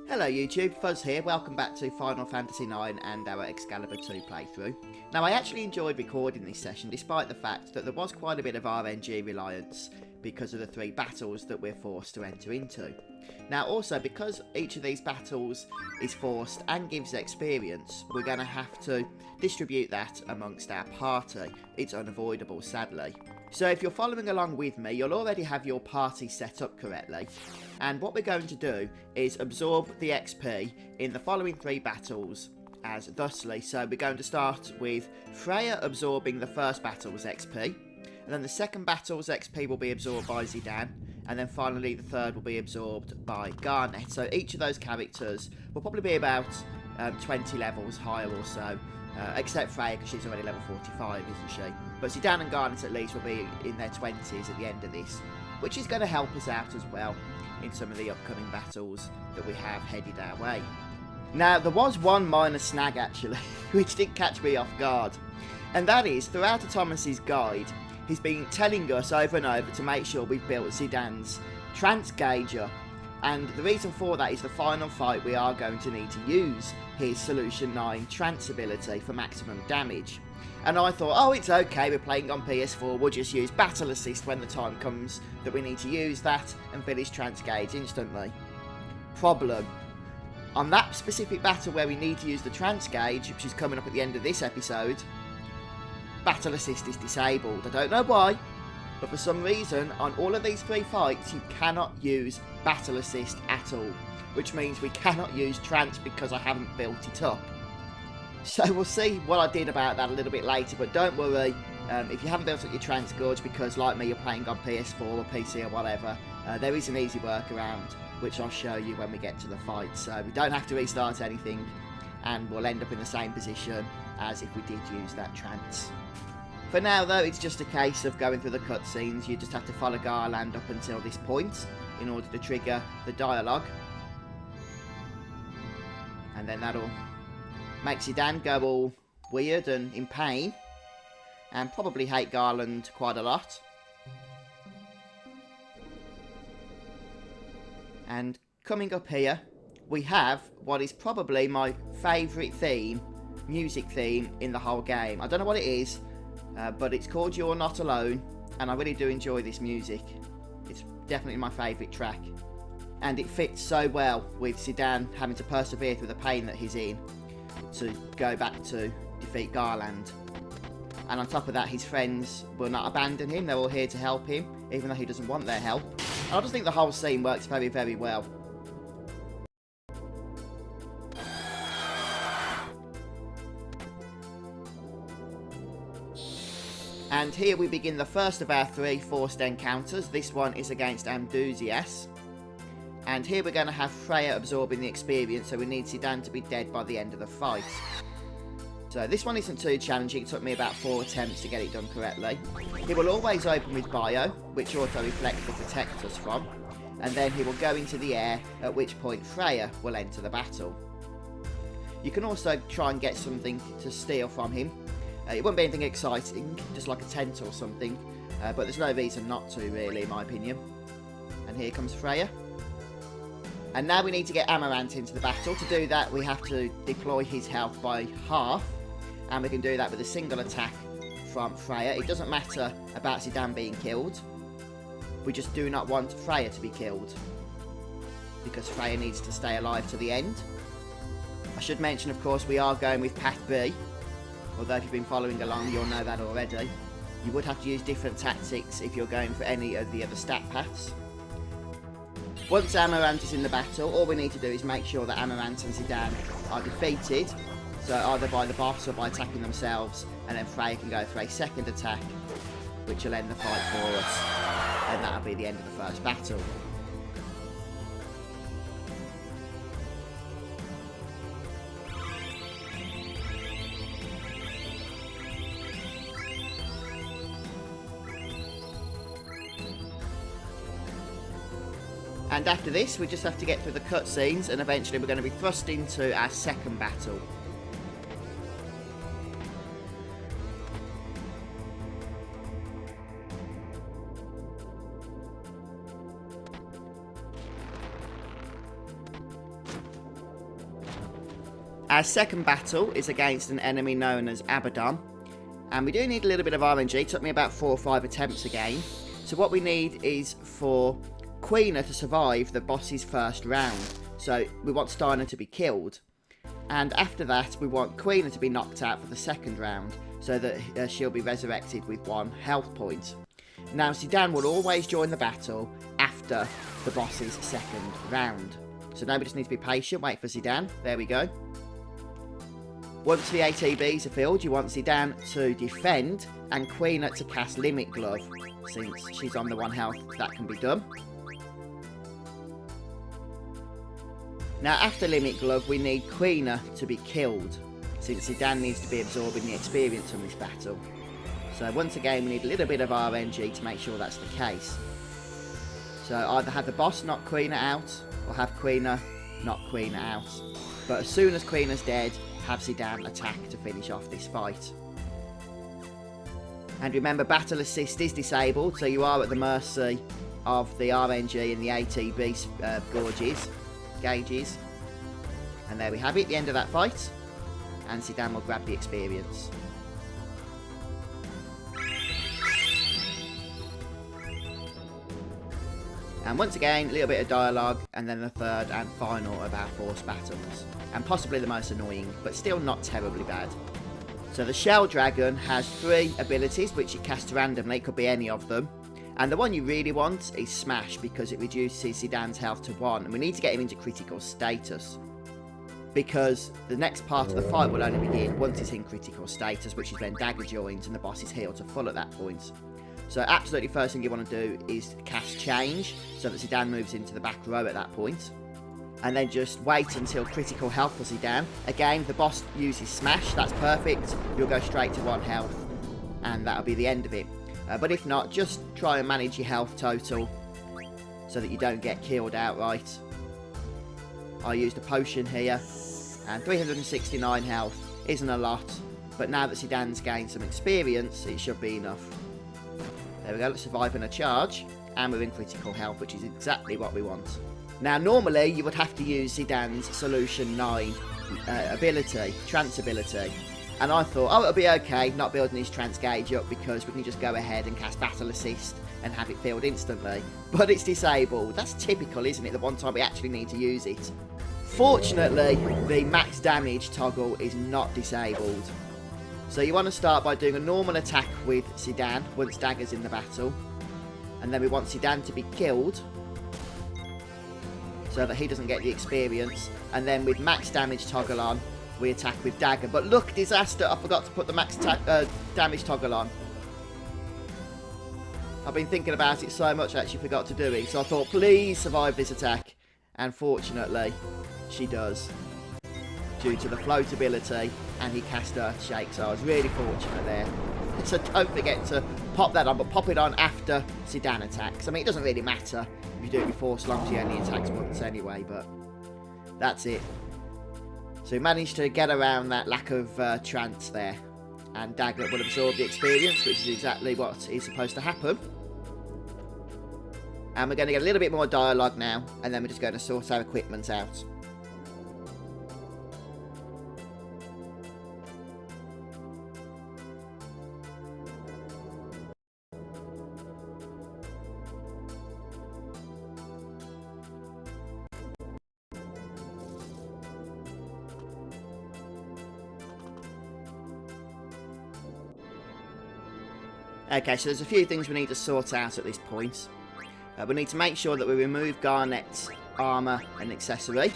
Hello YouTube, Fuzz here, welcome back to Final Fantasy IX and our Excalibur 2 playthrough. Now I actually enjoyed recording this session despite the fact that there was quite a bit of RNG reliance because of the 3 battles that we're forced to enter into. Now also, because each of these battles is forced and gives experience, we're going to have to distribute that amongst our party. It's unavoidable, sadly. So if you're following along with me, you'll already have your party set up correctly. And what we're going to do is absorb the XP in the following 3 battles as thusly. So we're going to start with Freya absorbing the first battle's XP. And then the second battle's XP will be absorbed by Zidane. And then finally the third will be absorbed by Garnet. So each of those characters will probably be about 20 levels higher or so. Except Freya, because she's already level 45, isn't she? But Zidane and Garnet at least will be in their 20s at the end of this, which is going to help us out as well in some of the upcoming battles that we have headed our way. Now, there was one minor snag actually, which did catch me off guard. And that is, throughout Thomas's guide, he's been telling us over and over to make sure we've built Zidane's trance gauger. And the reason for that is the final fight we are going to need to use his Solution 9 trance ability for maximum damage. And I thought, oh, it's okay, we're playing on PS4, we'll just use Battle Assist when the time comes that we need to use that and finish trance gauge instantly. Problem. On that specific battle where we need to use the trance gauge, which is coming up at the end of this episode, Battle Assist is disabled. I don't know why, but for some reason, on all of these 3 fights, you cannot use Battle Assist at all. Which means we cannot use trance because I haven't built it up. So we'll see what I did about that a little bit later, but don't worry if you haven't built up your trance gauge because like me you're playing on PS4 or PC or whatever, there is an easy workaround which I'll show you when we get to the fight. So we don't have to restart anything and we'll end up in the same position as if we did use that trance. For now though, it's just a case of going through the cutscenes. You just have to follow Garland up until this point in order to trigger the dialogue. And then that'll make Zidane go all weird and in pain. And probably hate Garland quite a lot. And coming up here, we have what is probably my favourite theme, music theme, in the whole game. I don't know what it is, but it's called You're Not Alone. And I really do enjoy this music. It's definitely my favourite track. And it fits so well with Zidane having to persevere through the pain that he's in to go back to defeat Garland. And on top of that, his friends will not abandon him. They're all here to help him, even though he doesn't want their help. And I just think the whole scene works very, very well. And here we begin the first of our 3 forced encounters. This one is against Amdusias. And here we're going to have Freya absorbing the experience, so we need Zidane to be dead by the end of the fight. So this one isn't too challenging, it took me about 4 attempts to get it done correctly. He will always open with Bio, which auto-reflect will protect us from. And then he will go into the air, at which point Freya will enter the battle. You can also try and get something to steal from him. It won't be anything exciting, just like a tent or something. But there's no reason not to, really, in my opinion. And here comes Freya. And now we need to get Amarant into the battle. To do that, we have to deploy his health by half. And we can do that with a single attack from Freya. It doesn't matter about Zidane being killed. We just do not want Freya to be killed, because Freya needs to stay alive to the end. I should mention, of course, we are going with Path B. Although if you've been following along, you'll know that already. You would have to use different tactics if you're going for any of the other stat paths. Once Amarant is in the battle, all we need to do is make sure that Amarant and Zidane are defeated. So either by the boss or by attacking themselves. And then Freya can go for a second attack, which will end the fight for us. And that'll be the end of the first battle. And after this, we just have to get through the cutscenes, and eventually we're going to be thrust into our second battle. Our second battle is against an enemy known as Abaddon. And we do need a little bit of RNG. It took me about 4 or 5 attempts again. So what we need is for Quina to survive the boss's first round. So we want Steiner to be killed. And after that, we want Quina to be knocked out for the second round, so that she'll be resurrected with 1 health point. Now, Zidane will always join the battle after the boss's second round. So now we just need to be patient, wait for Zidane. There we go. Once the ATBs are filled, you want Zidane to defend and Quina to cast Limit Glove, since she's on the 1 health that can be done. Now, after Limit Glove, we need Quina to be killed, since Zidane needs to be absorbing the experience from this battle. So once again, we need a little bit of RNG to make sure that's the case. So either have the boss knock Quina out, or have Quina knock Quina out. But as soon as Quina's dead, have Zidane attack to finish off this fight. And remember, Battle Assist is disabled, so you are at the mercy of the RNG and the ATB gauges. And there we have it, the end of that fight. And Zidane will grab the experience. And once again, a little bit of dialogue, and then the third and final of our force battles. And possibly the most annoying, but still not terribly bad. So the Shell Dragon has 3 abilities which it casts randomly, it could be any of them. And the one you really want is Smash, because it reduces Zidane's health to 1. And we need to get him into critical status, because the next part of the fight will only begin once he's in critical status, which is when Dagger joins and the boss is healed to full at that point. So absolutely first thing you want to do is cast Change, so that Zidane moves into the back row at that point. And then just wait until critical health for Zidane. Again, the boss uses Smash, that's perfect. You'll go straight to 1 health, and that'll be the end of it. But if not, just try and manage your health total so that you don't get killed outright. I used a potion here, and 369 health isn't a lot, but now that Zidane's gained some experience, it should be enough. There we go, let's survive in a charge, and we're in critical health, which is exactly what we want. Now, normally, you would have to use Zidane's Solution 9 ability, Trance ability. And I thought, oh, it'll be okay not building his Trance gauge up, because we can just go ahead and cast Battle Assist and have it filled instantly. But it's disabled. That's typical, isn't it? The one time we actually need to use it. Fortunately, the max damage toggle is not disabled. So you want to start by doing a normal attack with Zidane once Dagger's in the battle. And then we want Zidane to be killed, so that he doesn't get the experience. And then with max damage toggle on, we attack with Dagger. But look, disaster, I forgot to put the max damage toggle on. I've been thinking about it so much I actually forgot to do it. So I thought, please survive this attack. And fortunately, she does, due to the float ability, and he cast Earth Shake. So I was really fortunate there. So don't forget to pop that on, but pop it on after Zidane attacks. I mean, it doesn't really matter if you do it before, so long as he only attacks once anyway, but that's it. So we managed to get around that lack of trance there, and Dagger will absorb the experience, which is exactly what is supposed to happen. And we're going to get a little bit more dialogue now, and then we're just going to sort our equipment out. Okay, so there's a few things we need to sort out at this point. We need to make sure that we remove Garnet's armour and accessory.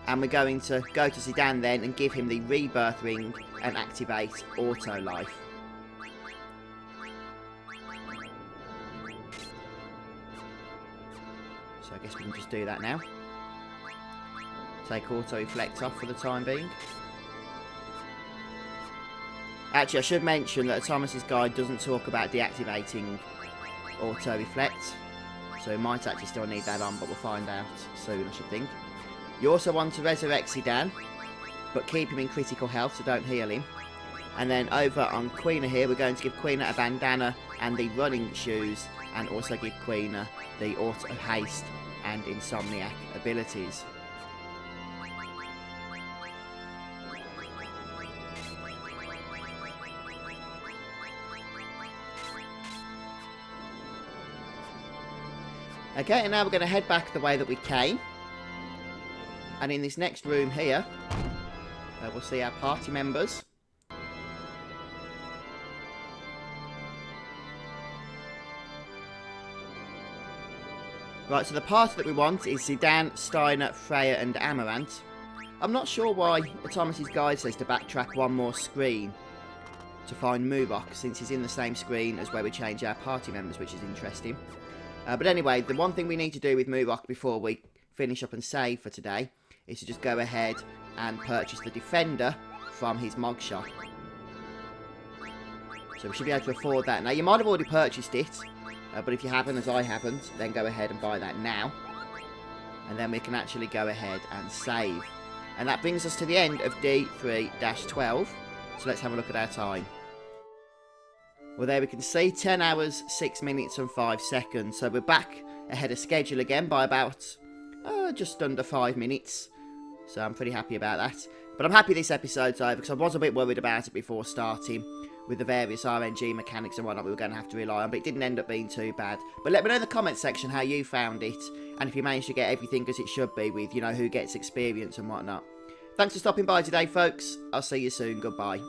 And we're going to go to Zidane then and give him the Rebirth Ring and activate Auto Life. So I guess we can just do that now. Take Auto Reflect off for the time being. Actually, I should mention that Thomas's guide doesn't talk about deactivating Auto Reflect, so we might actually still need that on, but we'll find out soon, I should think. You also want to resurrect Zidane, but keep him in critical health, so don't heal him. And then over on Quina here, we're going to give Quina a bandana and the running shoes, and also give Quina the Auto Haste and Insomniac abilities. Okay, and now we're going to head back the way that we came. And in this next room here, we'll see our party members. Right, so the party that we want is Zidane, Steiner, Freya and Amaranth. I'm not sure why Thomas's guide says to backtrack one more screen to find Murok, since he's in the same screen as where we change our party members, which is interesting. But anyway, the one thing we need to do with Murok before we finish up and save for today is to just go ahead and purchase the Defender from his Mog Shop. So we should be able to afford that. Now, you might have already purchased it, but if you haven't, as I haven't, then go ahead and buy that now. And then we can actually go ahead and save. And that brings us to the end of D3-12. So let's have a look at our time. Well, there we can see 10 hours, 6 minutes and 5 seconds. So we're back ahead of schedule again by about just under 5 minutes. So I'm pretty happy about that. But I'm happy this episode's over because I was a bit worried about it before starting with the various RNG mechanics and whatnot we were going to have to rely on. But it didn't end up being too bad. But let me know in the comments section how you found it. And if you managed to get everything as it should be with, you know, who gets experience and whatnot. Thanks for stopping by today, folks. I'll see you soon. Goodbye.